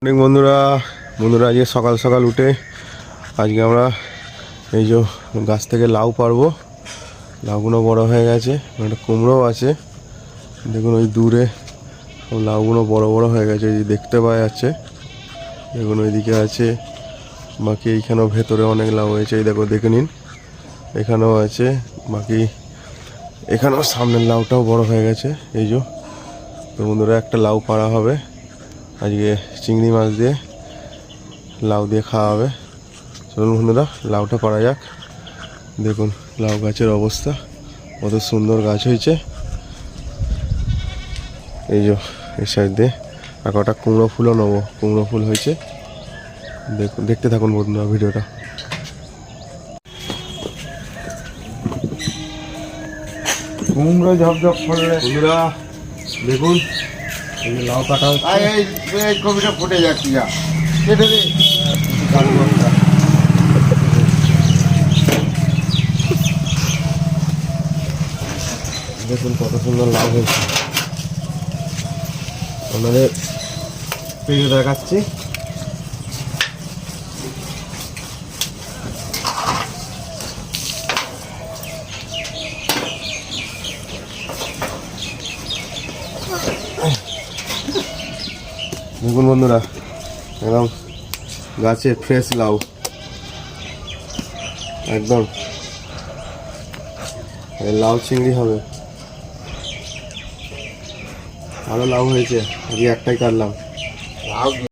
অনেক বন্ধুরা আজকে সকাল সকাল উঠে আজকে আমরা এই যে গাছ থেকে লাউ পারবো। লাউগুলো বড় হয়ে গেছে, একটা কুমড়োও আছে। দেখুন ওই দূরে লাউগুলো বড় বড় হয়ে গেছে, এই দেখতে পাওয়া যাচ্ছে। দেখুন ওইদিকে আছে, বাকি এইখানেও ভেতরে অনেক লাউ হয়েছে, এই দেখো দেখে নিন। এখানেও আছে, বাকি এখানেও সামনের লাউটাও বড় হয়ে গেছে। এই যে তো বন্ধুরা একটা লাউ পাড়া হবে আজকে, চিংড়ি মাছ দিয়ে লাউ দিয়ে খাওয়া হবে। চলুন বন্ধুরা লাউটা পাড়া যাক। দেখুন লাউ গাছের অবস্থা, কত সুন্দর গাছ হয়েছে। এই যে এই সাইড দিয়ে আর কটা কুমড়ো ফুলও নেবো, কুমড়ো ফুল হয়েছে। দেখুন, দেখতে থাকুন বন্ধুরা ভিডিওটা। কুমড়ো ঝকঝক করলে বন্ধুরা দেখুন এই যে লাউ কাটা হচ্ছে। এই কবিটা ফুটে যাচ্ছি, যা কেটে দে। দেখুন কত সুন্দর লাউ হয়েছে, আপনাদের পেয়ে দেখাচ্ছি। দেখুন বন্ধুরা একদম গাছে ফ্রেশ লাউ, একদম লাউ চিংড়ি হবে। ভালো লাউ হয়েছে, আজকে একটাই কাটলাম।